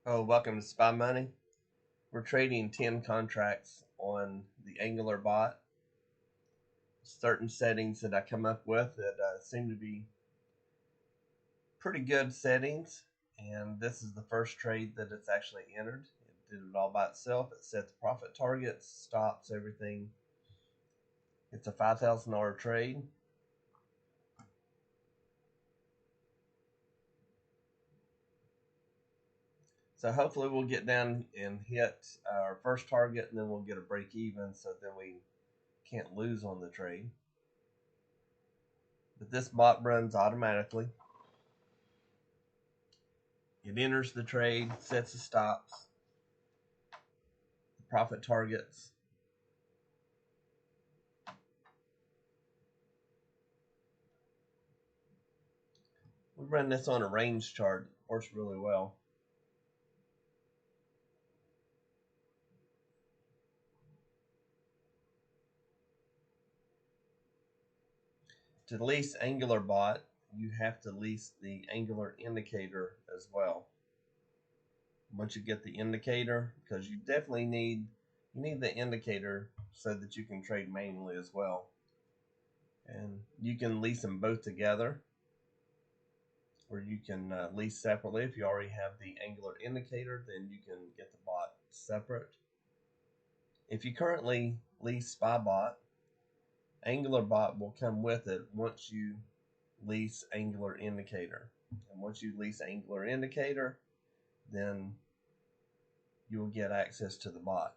Oh, welcome to Spy Money. We're trading 10 contracts on the Angular bot. Certain settings that I come up with that seem to be pretty good settings. And this is the first trade that it's actually entered. It did it all by itself. It set the profit targets, stops, everything. It's a $5,000 trade. So hopefully we'll get down and hit our first target, and then we'll get a break even, so then we can't lose on the trade. But this bot runs automatically. It enters the trade, sets the stops, the profit targets. We run this on a range chart. It works really well. To lease Angular bot, you have to lease the Angular indicator as well. Once you get the indicator, because you definitely need the indicator so that you can trade manually as well. And you can lease them both together, or you can lease separately. If you already have the Angular indicator, then you can get the bot separate. If you currently lease SpyBot, Angular bot will come with it once you lease Angular indicator. And once you lease Angular indicator, then you will get access to the bot.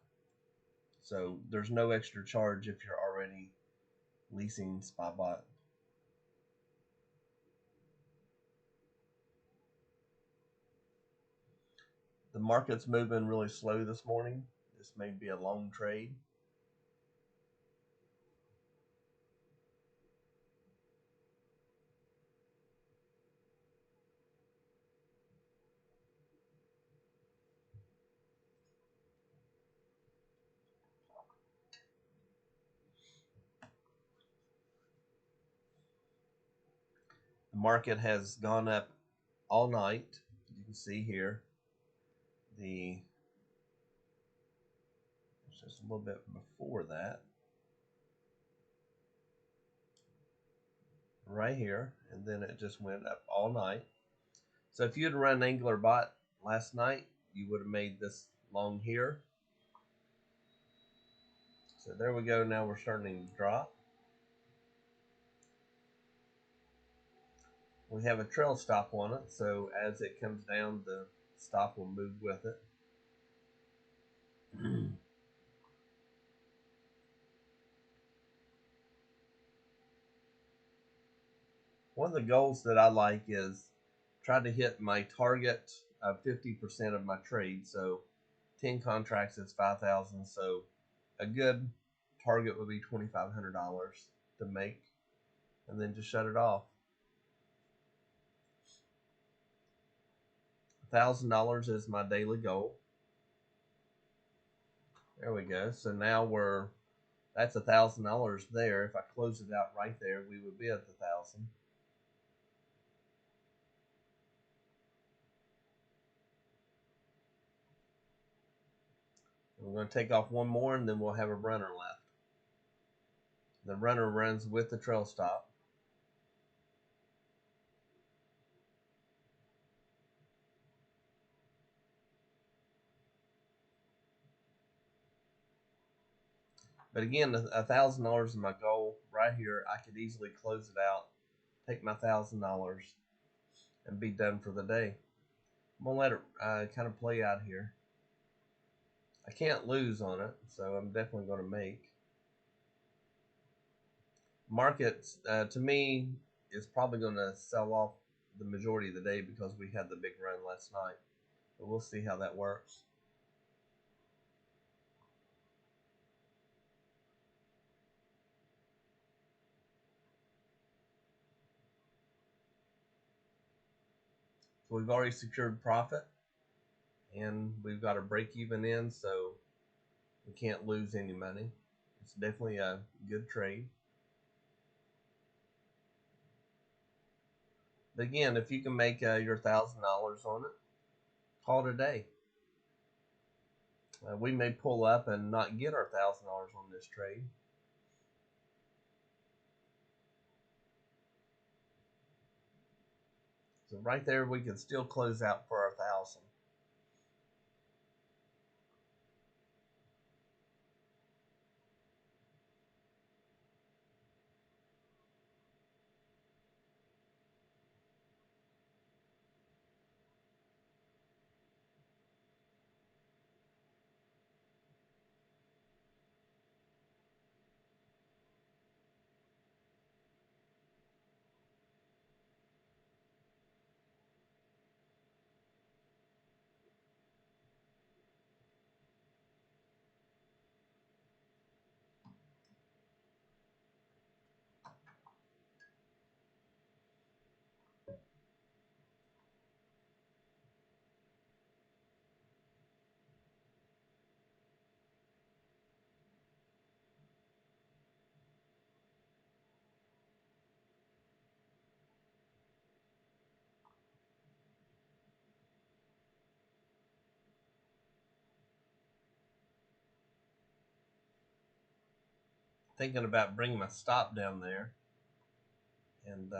So there's no extra charge if you're already leasing SpyBot. The market's moving really slow this morning. This may be a long trade. The market has gone up all night. You can see here it's just a little bit before that, right here, and then it just went up all night. So if you had run Angular bot last night, you would have made this long here. So there we go. Now we're starting to drop. We have a trail stop on it, so as it comes down, the stop will move with it. One of the goals that I like is try to hit my target of 50% of my trade. So 10 contracts is 5,000. So a good target would be $2,500 to make, and then just shut it off. $1,000 is my daily goal. There we go. So now that's $1,000 there. If I close it out right there, we would be at the 1,000. We're going to take off one more, and then we'll have a runner left. The runner runs with the trail stop. But again, $1,000 is my goal right here. I could easily close it out, take my $1,000, and be done for the day. I'm gonna let it kind of play out here. I can't lose on it, so I'm definitely going to make. Markets, to me, is probably going to sell off the majority of the day because we had the big run last night. But we'll see how that works. So we've already secured profit, and we've got a break even in, so we can't lose any money. It's definitely a good trade. But again, if you can make your $1,000 on it, call it a day. We may pull up and not get our $1,000 on this trade. So right there, we can still close out for our 1,000. Thinking about bringing my stop down there and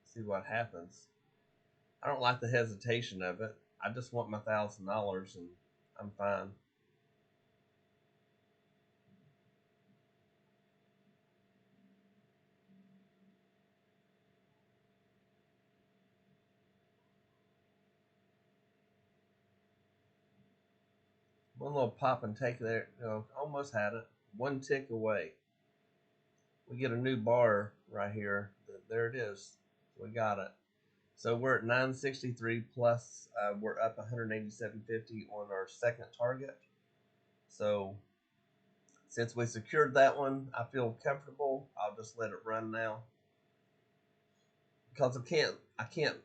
see what happens. I don't like the hesitation of it. I just want my $1,000 and I'm fine. One little pop and take there, almost had it. One tick away. We get a new bar right here. There it is. We got it. So we're at 963 plus. We're up 187.50 on our second target. So since we secured that one, I feel comfortable. I'll just let it run now because I can't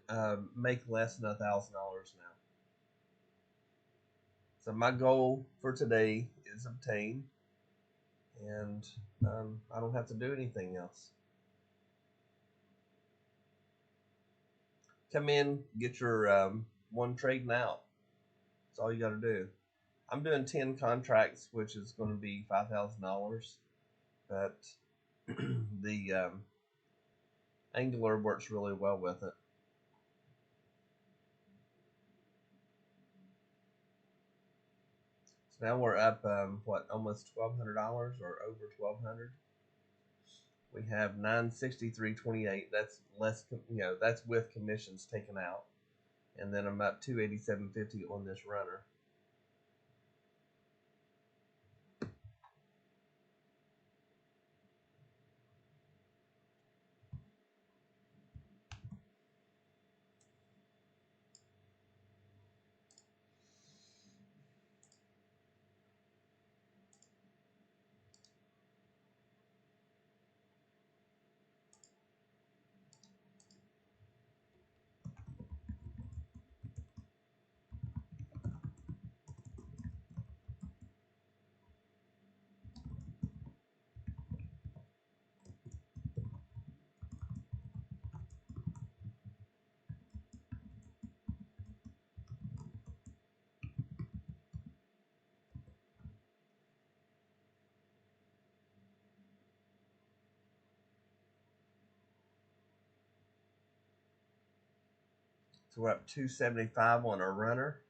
make less than $1,000 now. So my goal for today is obtained, and I don't have to do anything else. Come in, get your one trading out. That's all you got to do. I'm doing 10 contracts, which is going to be $5,000, but the Angular works really well with it. So now we're up, almost $1,200 or over $1,200. We have 963.28. That's less, that's with commissions taken out, and then I'm up 287.50 on this runner. So we're up 275 on our runner.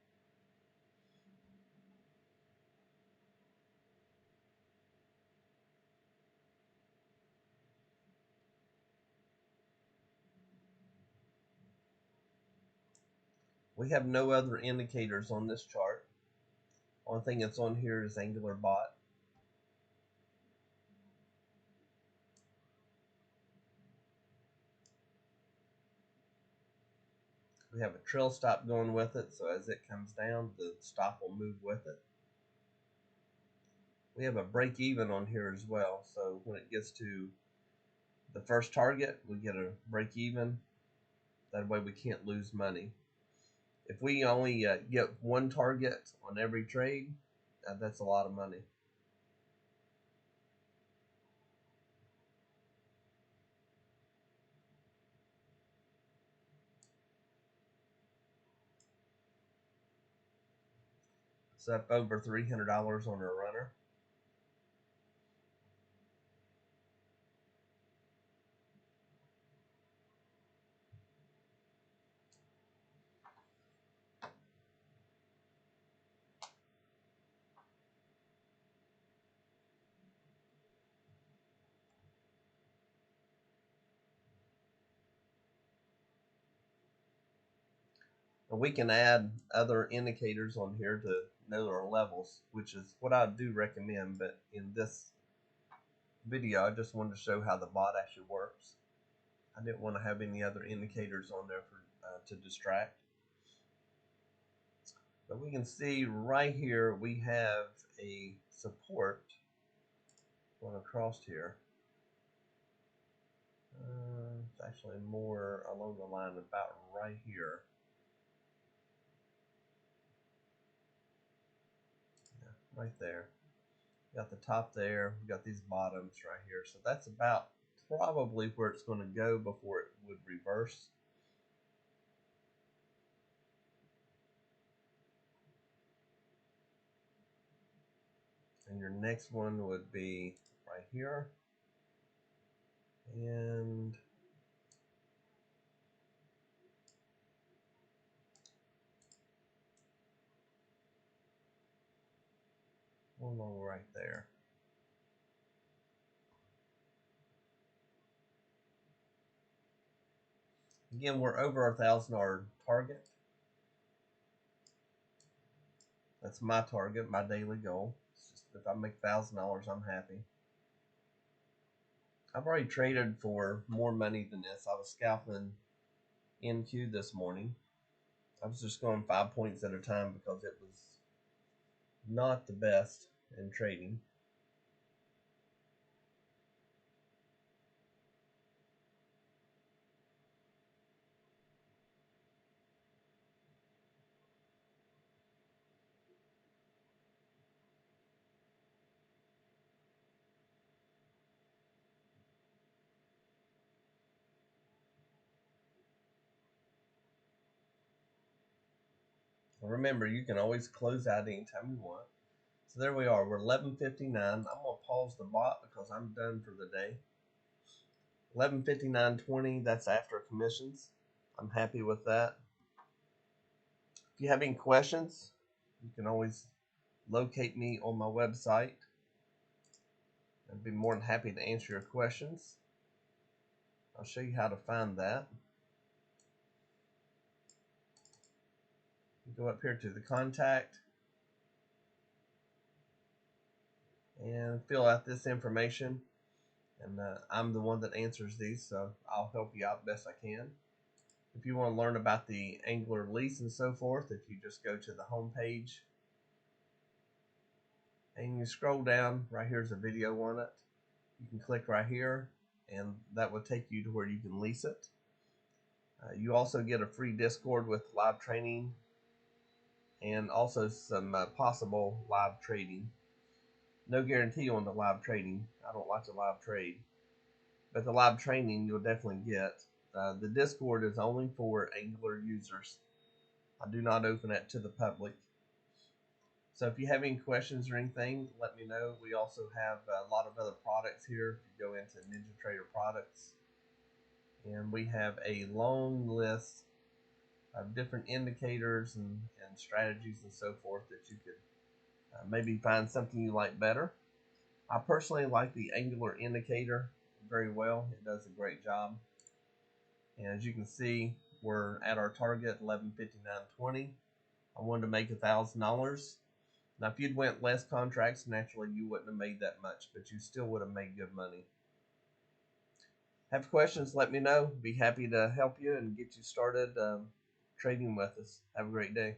We have no other indicators on this chart. Only thing that's on here is Angular bot. We have a trail stop going with it, so as it comes down, the stop will move with it. We have a break even on here as well, so when it gets to the first target, we get a break even. That way we can't lose money. If we only get one target on every trade, that's a lot of money. It's up over $300 on our runner. And we can add other indicators on here to know our levels, which is what I do recommend. But in this video, I just wanted to show how the bot actually works. I didn't want to have any other indicators on there for to distract. But we can see right here we have a support going across here. It's actually more along the line about right here. Yeah, right there. We got the top there. We got these bottoms right here. So that's about probably where it's going to go before it would reverse. And your next one would be right here. And one more right there. Again, we're over our $1,000 target. That's my target, my daily goal. It's just if I make $1,000, I'm happy. I've already traded for more money than this. I was scalping NQ this morning. I was just going 5 points at a time because it was not the best in trading. Remember, you can always close out anytime you want. So there we are. We're 11:59. I'm going to pause the bot because I'm done for the day. 11:59.20. That's after commissions. I'm happy with that. If you have any questions, you can always locate me on my website. I'd be more than happy to answer your questions. I'll show you how to find that. You go up here to the contact and fill out this information, and I'm the one that answers these, so I'll help you out best I can. If you want to learn about the angler lease and so forth, if you just go to the home page and you scroll down, right here's a video on it. You can click right here and that will take you to where you can lease it. You also get a free Discord with live training and also some possible live trading. No guarantee on the live trading. I don't like to live trade, but the live training you'll definitely get. The Discord is only for angler users. I do not open it to the public. So if you have any questions or anything, let me know. We also have a lot of other products here. If you go into Ninja Trader products, and we have a long list of different indicators and strategies and so forth that you could maybe find something you like better. I personally like the angular indicator very well. It does a great job. And as you can see, we're at our target, 11:59.20. I wanted to make $1,000. Now, if you'd went less contracts, naturally you wouldn't have made that much, but you still would have made good money. Have questions, let me know. Be happy to help you and get you started trading with us. Have a great day.